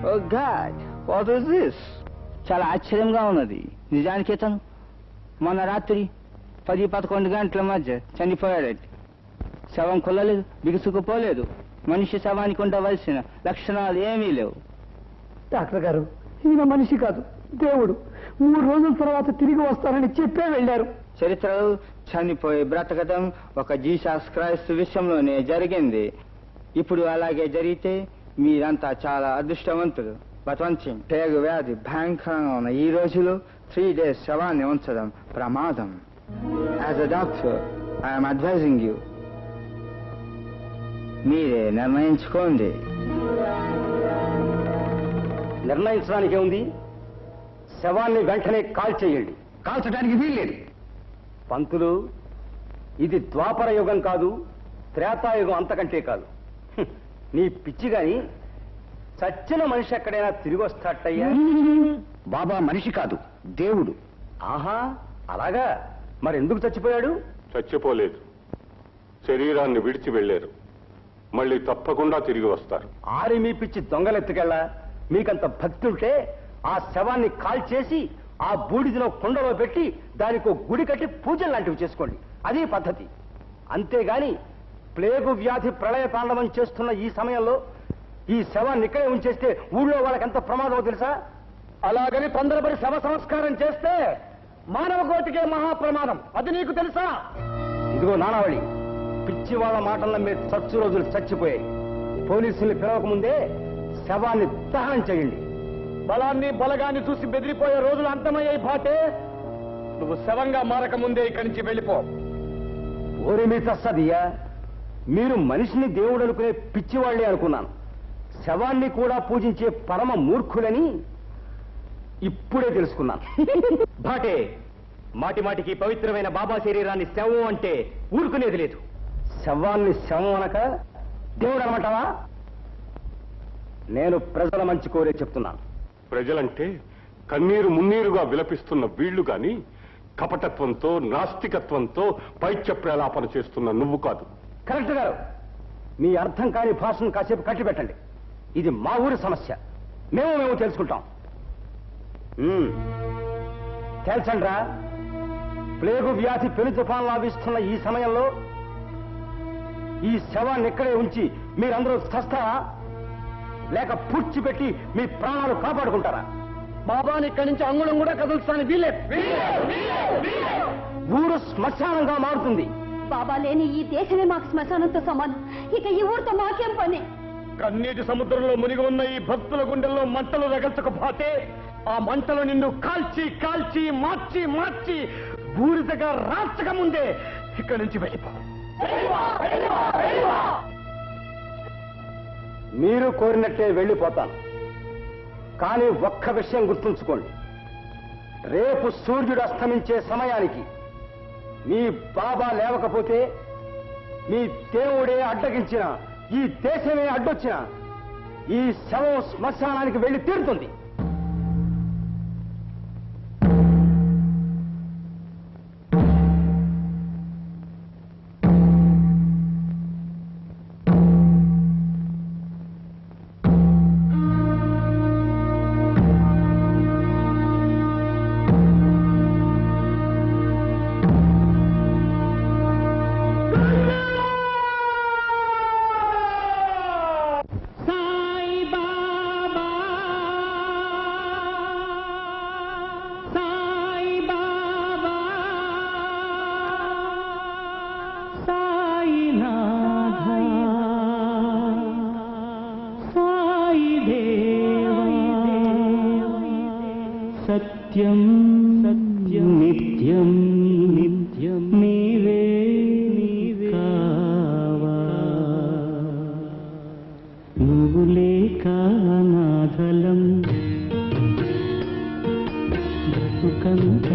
Oh God, what is this? చాలా ఆశ్చర్యంగా ఉన్నది. నిజానికి ఇతను మొన్న రాత్రి 10-11 గంటల మధ్య చనిపోయాడట. శవం కొల్లలేదు, బిగుసుకుపోలేదు. మనిషి శవానికి ఉండవలసిన లక్షణాలు ఏమీ లేవు. డాక్టర్ గారు, ఈయన మనిషి కాదు, దేవుడు. 3 రోజుల తర్వాత తిరిగి వస్తారని చెప్పే వెళ్ళారు. చరిత్రలో చనిపోయి బ్రతకడం ఒక జీసస్ క్రైస్తు విషయంలోనే జరిగింది. ఇప్పుడు అలాగే జరిగితే మీరంతా చాలా అదృష్టవంతులు. బతవంచి పేగు వ్యాధి భయంకరంగా ఉన్న ఈ రోజులో 3 days శవాన్ని ఉంచడం ప్రమాదం. As a doctor I'm advising you. మీరే నిర్ణయించుకోండి. నిర్ణయించడానికి ఏముంది? శవాన్ని వెంటనే కాల్చేయండి. కాల్చడానికి వీల్లేదు. పంతులు, ఇది ద్వాపర యుగం కాదు, త్రేతాయుగం అంతకంటే కాదు. నీ పిచ్చి గాని చచ్చిన మనిషి ఎక్కడైనా తిరిగి వస్తాటయ్యా? బాబా మనిషి కాదు, దేవుడు. ఆహా, అలాగా? మరెందుకు చచ్చిపోయాడు? చచ్చిపోలేదు, శరీరాన్ని విడిచి వెళ్లారు. మళ్ళీ తప్పకుండా తిరిగి వస్తారు. ఆరి మీ పిచ్చి దొంగలెత్తుకెళ్ళా. మీకంత భక్తి ఉంటే ఆ శవాన్ని కాల్చేసి ఆ బూడిదిలో కుండలో పెట్టి దానికి గుడి కట్టి పూజలు లాంటివి చేసుకోండి. అదే పద్ధతి. అంతేగాని ప్లేగు వ్యాధి ప్రళయ తాండవం చేస్తున్న ఈ సమయంలో ఈ శవాన్ని ఇక్కడే ఉంచేస్తే ఊళ్ళో వాళ్ళకెంత ప్రమాదమో తెలుసా? అలాగని తొందరపడి శవ సంస్కారం చేస్తే మానవ కోటికే మహాప్రమాదం. అది నీకు తెలుసా? ఇదిగో నానావళి, పిచ్చి వాళ్ళ మాటల్లో మీరు చచ్చు రోజులు చచ్చిపోయాయి. పోలీసుల్ని పిలవకముందే శవాన్ని దహనం చేయండి. బలాన్ని బలగాన్ని చూసి బెదిరిపోయే రోజులు అంతమయ్యాయి. భాటే, నువ్వు శవంగా మారకముందే ఇక్కడి నుంచి వెళ్ళిపో. ఓరి మీ తస్సదియ్యా, మీరు మనిషిని దేవుడు అనుకునే పిచ్చివాళ్లే అనుకున్నాను. శవాన్ని కూడా పూజించే పరమ మూర్ఖులని ఇప్పుడే తెలుసుకున్నాను. భాటే, మాటి మాటికి పవిత్రమైన బాబా శరీరాన్ని శవం అంటే ఊరుకునేది లేదు. శవాన్ని శవం అనక దేవుడు అనమంటావా? నేను ప్రజల మంచి కోరే చెప్తున్నాను. ప్రజలంటే కన్నీరు మున్నీరుగా విలపిస్తున్న వీళ్లు గాని కపటత్వంతో నాస్తికత్వంతో పైత్య ప్రలాపన చేస్తున్న నువ్వు కాదు. కరెక్ట్ గారు, మీ అర్థం కాని భాషను కాసేపు కట్టిపెట్టండి. ఇది మా ఊరి సమస్య. మేము తెలుసుకుంటాం. తేల్చండ్రా, ప్లేగు వ్యాధి పెను తుఫాన్ లాభిస్తున్న ఈ సమయంలో ఈ శవాన్ని ఇక్కడే ఉంచి మీరందరూ చస్తారా, లేక పూడ్చిపెట్టి మీ ప్రాణాలు కాపాడుకుంటారా? బాబాని ఇక్కడి నుంచి అంగుళం కూడా కదులుతాను వీలే. ఊరు శ్మశానంగా మారుతుంది. బాబా లేని ఈ దేశమే మాకు శ్మశానంతో సమానం. ఇక ఈ ఊరితో మాకేం పని? కన్నీటి సముద్రంలో మునిగి ఉన్న ఈ భక్తుల గుండెల్లో మంటలు రగల్చకపోతే ఆ మంటలు నిన్ను కాల్చి కాల్చి మార్చి మార్చి బూడిదగా రాచక ముందే ఇక్కడి నుంచి వెళ్ళిపో. మీరు కోరినట్టే వెళ్ళిపోతాను. కానీ ఒక్క విషయం గుర్తుంచుకోండి, రేపు సూర్యుడు అస్తమించే సమయానికి మీ బాబా లేవకపోతే మీ దేవుడే అడ్డగించిన, ఈ దేశమే అడ్డొచ్చిన ఈ శవం శ్మశానానికి వెళ్ళి తీరుతుంది. సత్యం సత్యం నిత్యం నిత్యం నీవే కావా, నువ్వు లేక నాథలం బ్రతుకంతాయోమయం,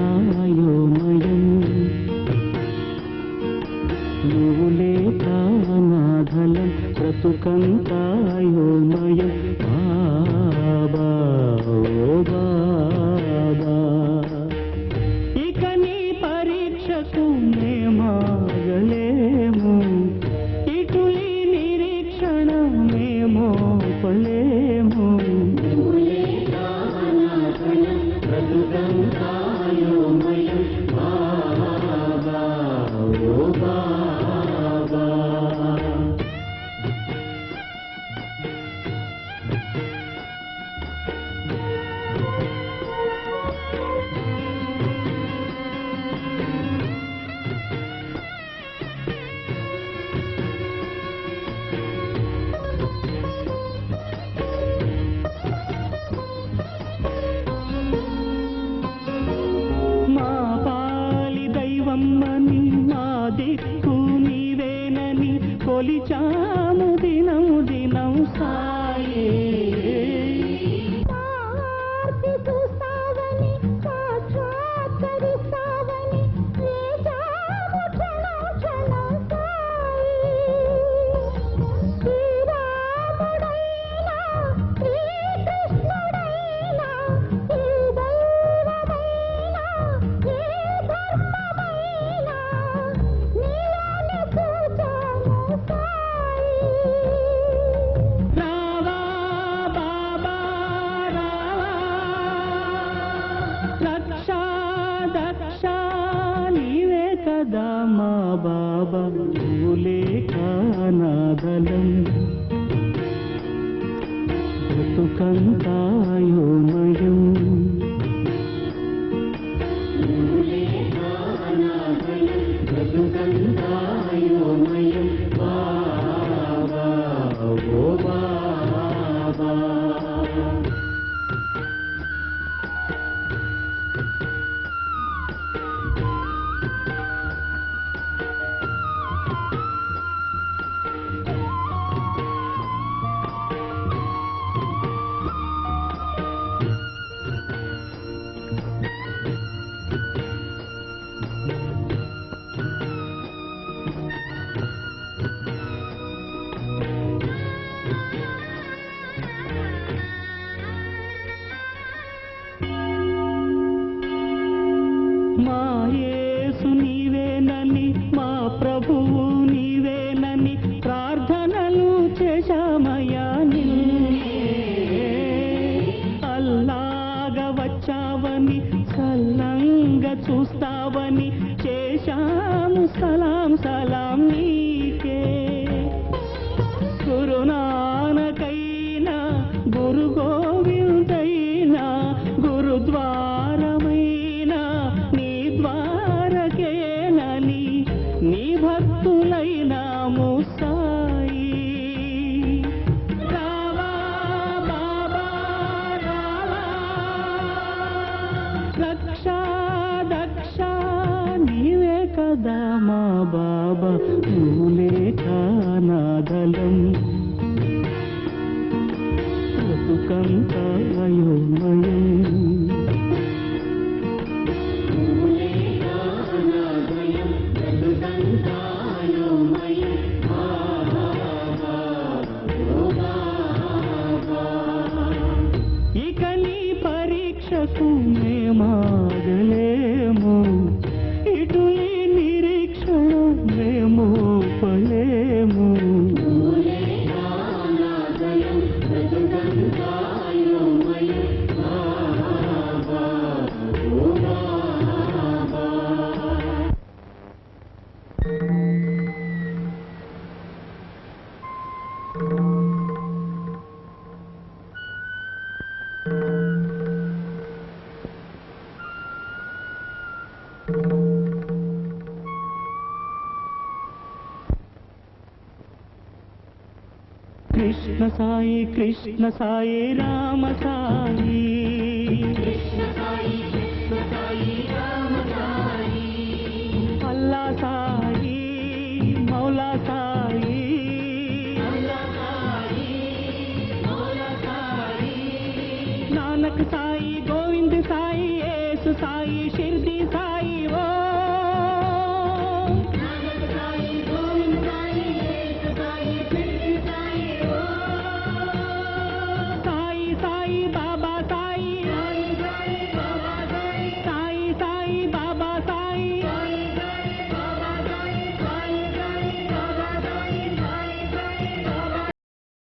నువ్వు లేక నాథలం బ్రతుకంతాయోమయం. బాబా ఓ బాబా, ఇక నీ పరీక్షకు మేమాగలేము, ఇటు ఈ నిరీక్షణ మేమోపలేము. కదా మా బాబా నువ్వులే కానాదలం బ్రతుకంతాయోమయం బ్రతుకంతాయోమయం బాబా ఓ బాబా. మా యేసు నీవేనని మా ప్రభువు నీవేనని ప్రార్థనలు చేశామయ్యా అల్లాగా వచ్చావని సల్లంగా చూస్తావని చేశాము సలాం సలాం నీకే. గురునానకైనా గురు గోవిందైనా గురుద్వారమైనా నీ ద్వారకేనని నీ భక్తులైనాము సాయి. రావా బాబా రావా, రక్షా దక్ష నీవే కదా మా బాబా నువ్వులే కానాదలం బ్రతుకంతాయోమయం. ఇక నీ పరీక్షకు మేమాగలేము, ఇటు ఈ నిరీక్షణ మేము పలేము. కృష్ణ సాయి కృష్ణ సాయి రామ సాయి, అల్లా సాయి మౌలా సాయి, నానక్ సాయి గోవింద్ సాయి యేసు సాయి